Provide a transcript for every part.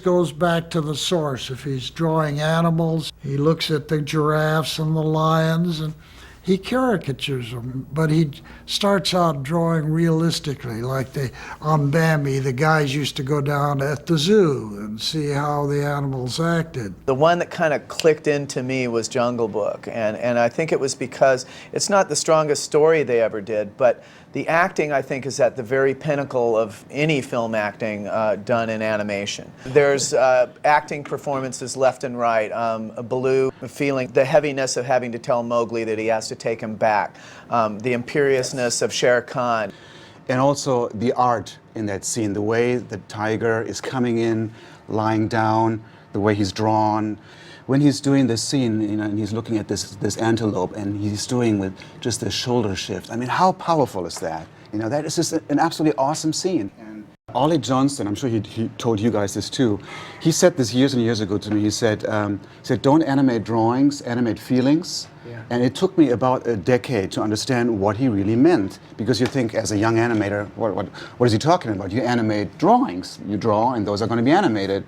goes back to the source. If he's drawing animals, he looks at the giraffes and the lions, and he caricatures them, but he starts out drawing realistically, like on Bambi, the guys used to go down at the zoo and see how the animals acted. The one that kind of clicked into me was Jungle Book, and I think it was because it's not the strongest story they ever did, but the acting, I think, is at the very pinnacle of any film acting done in animation. There's acting performances left and right. Baloo feeling the heaviness of having to tell Mowgli that he has to take him back. The imperiousness of Shere Khan. And also the art in that scene, the way the tiger is coming in, lying down, the way he's drawn. When he's doing this scene, you know, and he's looking at this antelope, and he's doing with just the shoulder shift. I mean, how powerful is that? You know, that is just an absolutely awesome scene. And Ollie Johnston, I'm sure he told you guys this too. He said this years and years ago to me. He said, don't animate drawings, animate feelings. Yeah. And it took me about a decade to understand what he really meant. Because you think, as a young animator, what is he talking about? You animate drawings. You draw, and those are going to be animated.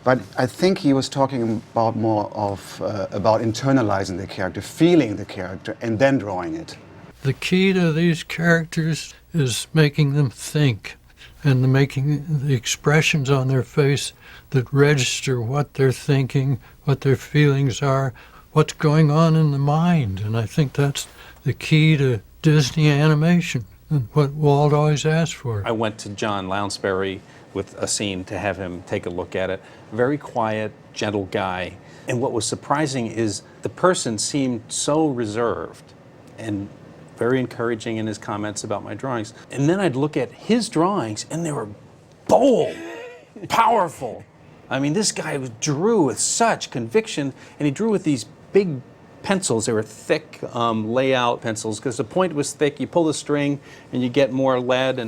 But I think he was talking about more of about internalizing the character, feeling the character, and then drawing it. The key to these characters is making them think, and making the expressions on their face that register what they're thinking, what their feelings are, what's going on in the mind. And I think that's the key to Disney animation, and what Walt always asked for. I went to John Lounsbury with a scene to have him take a look at it. Very quiet, gentle guy. And what was surprising is the person seemed so reserved and very encouraging in his comments about my drawings. And then I'd look at his drawings and they were bold, powerful. I mean, this guy drew with such conviction, and he drew with these big pencils. They were thick layout pencils, because the point was thick. You pull the string and you get more lead.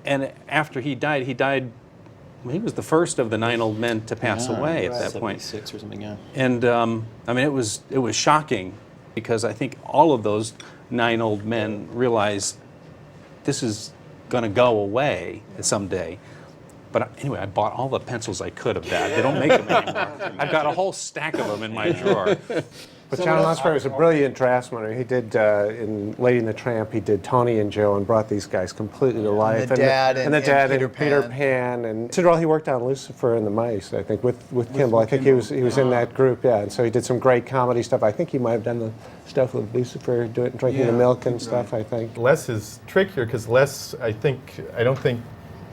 And after he died, he was the first of the 9 old men to pass away at that point. 76 or something, yeah. And I mean, it was shocking, because I think all of those 9 old men realized this is going to go away someday. But anyway, I bought all the pencils I could of that. They don't make them anymore. I've got a whole stack of them in my drawer. But John Lounsbury was a brilliant draftsman. He did, in Lady and the Tramp, he did Tony and Joe and brought these guys completely to life. And the dad and Peter Pan. And Cinderella, he worked on Lucifer and the Mice, I think, with Kimball. I think he was in that group, yeah. And so he did some great comedy stuff. I think he might have done the stuff with Lucifer, drinking the milk and stuff, I think. Les is trickier, because Les, I don't think,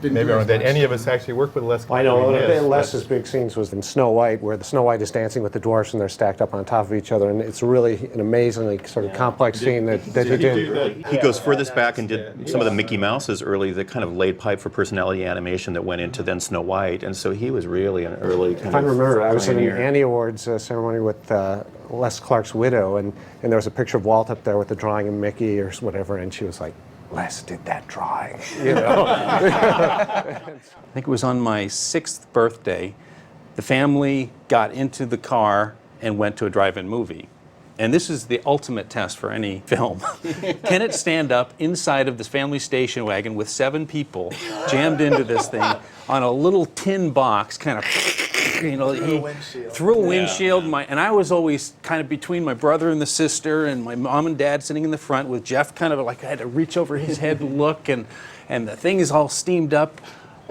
maybe around that any of us actually worked with Les. I know, Les's big scenes was in Snow White, where the Snow White is dancing with the dwarfs and they're stacked up on top of each other, and it's really an amazingly sort of complex scene that he did. He goes furthest back and did some of the Mickey Mouses early, that kind of laid pipe for personality animation that went into then Snow White, and so he was really an early kind of. I remember, I was in the Annie Awards ceremony with Les Clark's widow, and there was a picture of Walt up there with the drawing of Mickey or whatever, and she was like, Les did that drawing, you know. I think it was on my 6th birthday, the family got into the car and went to a drive-in movie. And this is the ultimate test for any film. Can it stand up inside of this family station wagon with 7 people jammed into this thing on a little tin box, kind of, you know, through a windshield. And I was always kind of between my brother and the sister, and my mom and dad sitting in the front, with Jeff kind of like, I had to reach over his head and look, and the thing is all steamed up.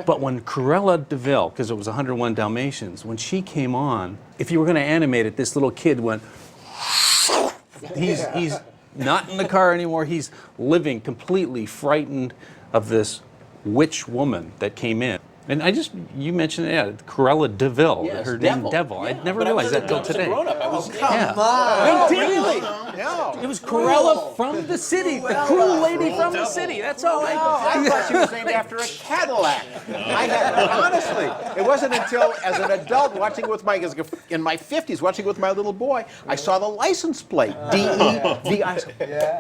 But when Cruella de Vil, because it was 101 Dalmatians, when she came on, if you were going to animate it, this little kid went, he's not in the car anymore, he's living completely frightened of this witch woman that came in. And you mentioned it, yeah, Cruella de Vil, yes, her Devil. name Devil. Yeah. I never realized that till today. Come on! I didn't. It was Cruella from the city, the cruel lady from the city. That's all I thought she was named after a Cadillac. Honestly, it wasn't until as an adult watching with in my 50s, watching with my little boy, I saw the license plate, D-E-V-I.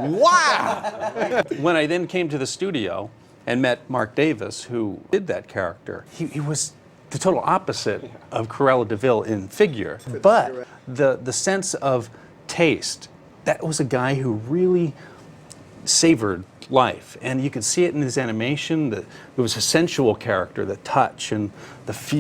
Wow! When I then came to the studio and met Mark Davis, who did that character, he was the total opposite of Cruella de Vil in figure. But the sense of taste, that was a guy who really savored life. And you could see it in his animation. It was a sensual character, the touch and the feel.